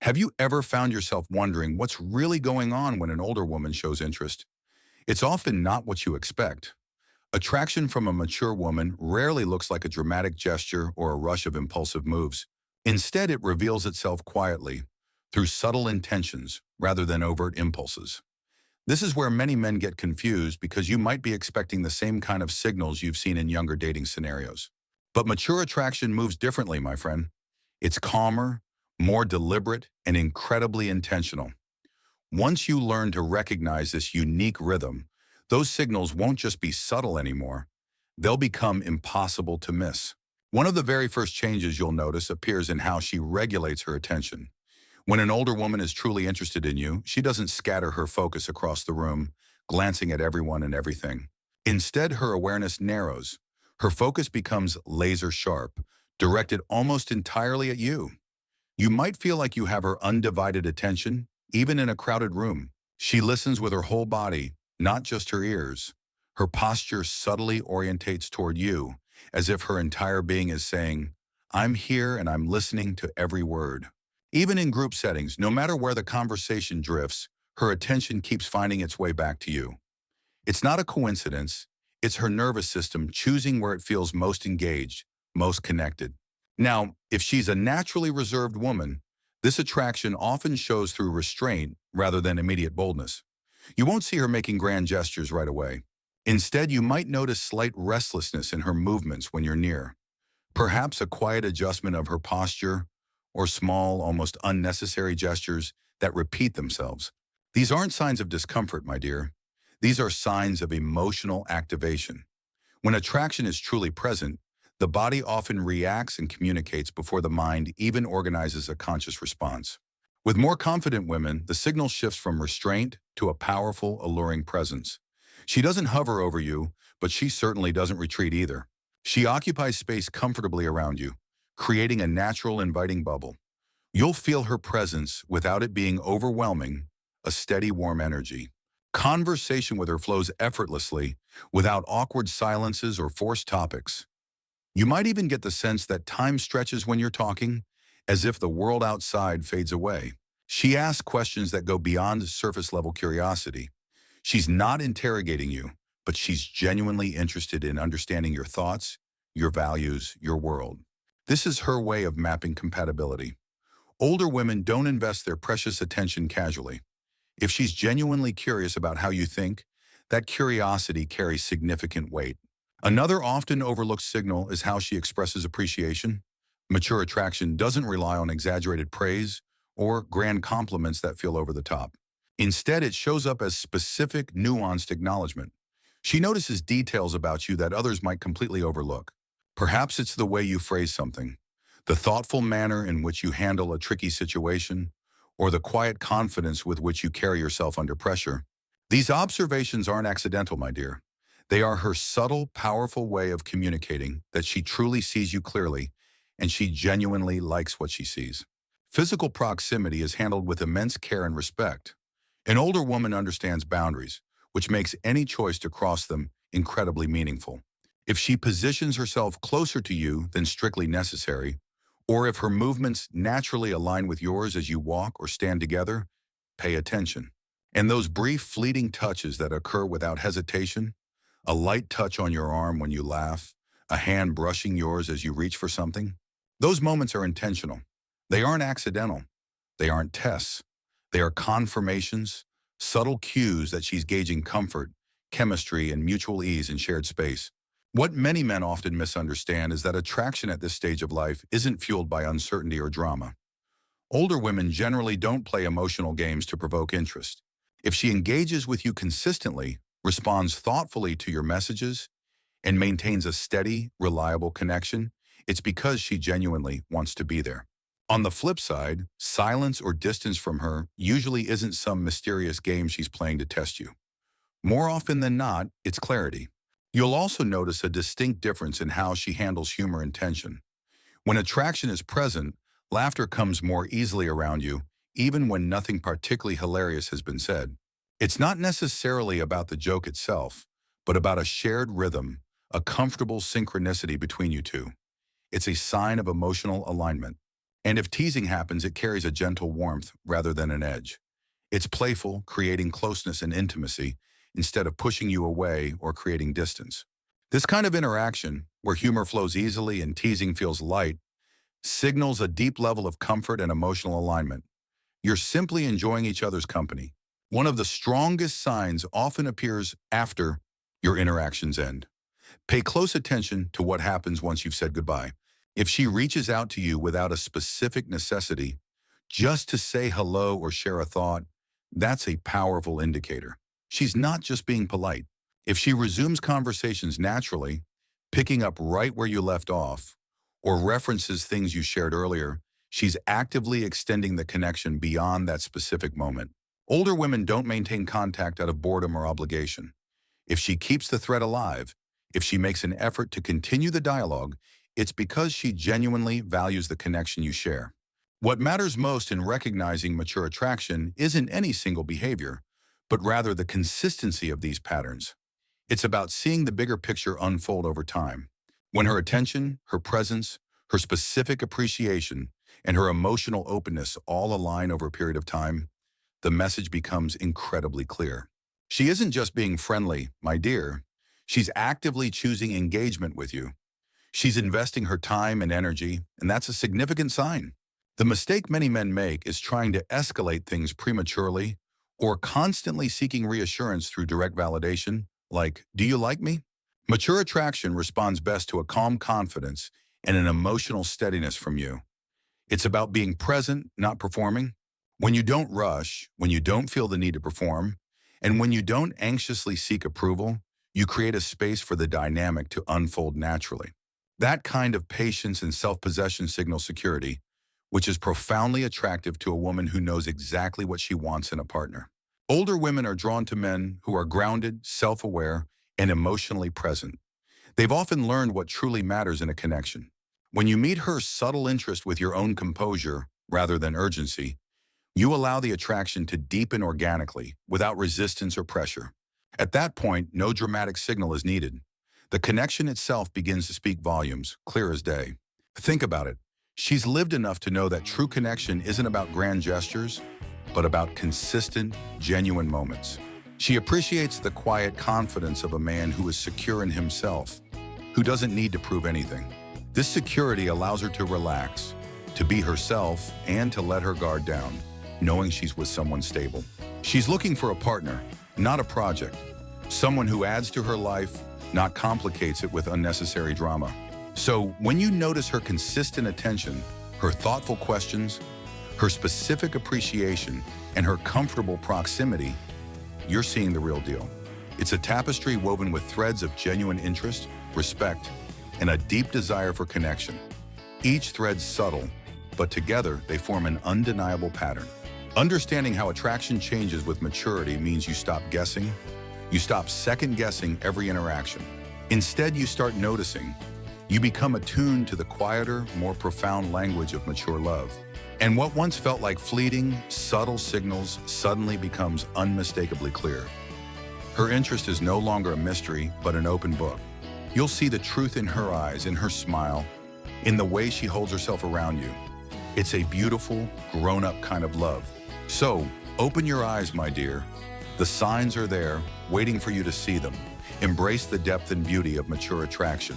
Have you ever found yourself wondering what's really going on when an older woman shows interest? It's often not what you expect. Attraction from a mature woman rarely looks like a dramatic gesture or a rush of impulsive moves. Instead, it reveals itself quietly, through subtle intentions rather than overt impulses. This is where many men get confused because you might be expecting the same kind of signals you've seen in younger dating scenarios. But mature attraction moves differently, my friend. It's calmer, more deliberate, and incredibly intentional. Once you learn to recognize this unique rhythm, those signals won't just be subtle anymore. They'll become impossible to miss. One of the very first changes you'll notice appears in how she regulates her attention. When an older woman is truly interested in you, she doesn't scatter her focus across the room, glancing at everyone and everything. Instead, her awareness narrows. Her focus becomes laser sharp, directed almost entirely at you. You might feel like you have her undivided attention, even in a crowded room. She listens with her whole body, not just her ears. Her posture subtly orientates toward you, as if her entire being is saying, I'm here and I'm listening to every word. Even in group settings, no matter where the conversation drifts, her attention keeps finding its way back to you. It's not a coincidence. It's her nervous system choosing where it feels most engaged, most connected. Now, if she's a naturally reserved woman, this attraction often shows through restraint rather than immediate boldness. You won't see her making grand gestures right away. Instead, you might notice slight restlessness in her movements when you're near. Perhaps a quiet adjustment of her posture or small, almost unnecessary gestures that repeat themselves. These aren't signs of discomfort, my dear. These are signs of emotional activation. When attraction is truly present, the body often reacts and communicates before the mind even organizes a conscious response. With more confident women, the signal shifts from restraint to a powerful, alluring presence. She doesn't hover over you, but she certainly doesn't retreat either. She occupies space comfortably around you, creating a natural, inviting bubble. You'll feel her presence without it being overwhelming, a steady, warm energy. Conversation with her flows effortlessly, without awkward silences or forced topics. You might even get the sense that time stretches when you're talking, as if the world outside fades away. She asks questions that go beyond surface-level curiosity. She's not interrogating you, but she's genuinely interested in understanding your thoughts, your values, your world. This is her way of mapping compatibility. Older women don't invest their precious attention casually. If she's genuinely curious about how you think, that curiosity carries significant weight. Another often overlooked signal is how she expresses appreciation. Mature attraction doesn't rely on exaggerated praise or grand compliments that feel over the top. Instead, it shows up as specific, nuanced acknowledgement. She notices details about you that others might completely overlook. Perhaps it's the way you phrase something, the thoughtful manner in which you handle a tricky situation, or the quiet confidence with which you carry yourself under pressure. These observations aren't accidental, my dear. They are her subtle, powerful way of communicating that she truly sees you clearly and she genuinely likes what she sees. Physical proximity is handled with immense care and respect. An older woman understands boundaries, which makes any choice to cross them incredibly meaningful. If she positions herself closer to you than strictly necessary, or if her movements naturally align with yours as you walk or stand together, pay attention. And those brief, fleeting touches that occur without hesitation, a light touch on your arm when you laugh, a hand brushing yours as you reach for something, those moments are intentional. They aren't accidental. They aren't tests. They are confirmations, subtle cues that she's gauging comfort, chemistry, and mutual ease in shared space. What many men often misunderstand is that attraction at this stage of life isn't fueled by uncertainty or drama. Older women generally don't play emotional games to provoke interest. If she engages with you consistently, responds thoughtfully to your messages, and maintains a steady, reliable connection, it's because she genuinely wants to be there. On the flip side, silence or distance from her usually isn't some mysterious game she's playing to test you. More often than not, it's clarity. You'll also notice a distinct difference in how she handles humor and tension. When attraction is present, laughter comes more easily around you, even when nothing particularly hilarious has been said. It's not necessarily about the joke itself, but about a shared rhythm, a comfortable synchronicity between you two. It's a sign of emotional alignment. And if teasing happens, it carries a gentle warmth rather than an edge. It's playful, creating closeness and intimacy instead of pushing you away or creating distance. This kind of interaction, where humor flows easily and teasing feels light, signals a deep level of comfort and emotional alignment. You're simply enjoying each other's company. One of the strongest signs often appears after your interactions end. Pay close attention to what happens once you've said goodbye. If she reaches out to you without a specific necessity, just to say hello or share a thought, that's a powerful indicator. She's not just being polite. If she resumes conversations naturally, picking up right where you left off, or references things you shared earlier, she's actively extending the connection beyond that specific moment. Older women don't maintain contact out of boredom or obligation. If she keeps the thread alive, if she makes an effort to continue the dialogue, it's because she genuinely values the connection you share. What matters most in recognizing mature attraction isn't any single behavior, but rather the consistency of these patterns. It's about seeing the bigger picture unfold over time. When her attention, her presence, her specific appreciation, and her emotional openness all align over a period of time, the message becomes incredibly clear. She isn't just being friendly, my dear. She's actively choosing engagement with you. She's investing her time and energy, and that's a significant sign. The mistake many men make is trying to escalate things prematurely or constantly seeking reassurance through direct validation, like, "Do you like me?" Mature attraction responds best to a calm confidence and an emotional steadiness from you. It's about being present, not performing. When you don't rush, when you don't feel the need to perform, and when you don't anxiously seek approval, you create a space for the dynamic to unfold naturally. That kind of patience and self-possession signals security, which is profoundly attractive to a woman who knows exactly what she wants in a partner. Older women are drawn to men who are grounded, self-aware, and emotionally present. They've often learned what truly matters in a connection. When you meet her subtle interest with your own composure rather than urgency, you allow the attraction to deepen organically, without resistance or pressure. At that point, no dramatic signal is needed. The connection itself begins to speak volumes, clear as day. Think about it. She's lived enough to know that true connection isn't about grand gestures, but about consistent, genuine moments. She appreciates the quiet confidence of a man who is secure in himself, who doesn't need to prove anything. This security allows her to relax, to be herself, and to let her guard down, knowing she's with someone stable. She's looking for a partner, not a project. Someone who adds to her life, not complicates it with unnecessary drama. So when you notice her consistent attention, her thoughtful questions, her specific appreciation, and her comfortable proximity, you're seeing the real deal. It's a tapestry woven with threads of genuine interest, respect, and a deep desire for connection. Each thread's subtle, but together they form an undeniable pattern. Understanding how attraction changes with maturity means you stop guessing, you stop second-guessing every interaction. Instead, you start noticing. You become attuned to the quieter, more profound language of mature love. And what once felt like fleeting, subtle signals suddenly becomes unmistakably clear. Her interest is no longer a mystery, but an open book. You'll see the truth in her eyes, in her smile, in the way she holds herself around you. It's a beautiful, grown-up kind of love. So, open your eyes, my dear. The signs are there, waiting for you to see them. Embrace the depth and beauty of mature attraction.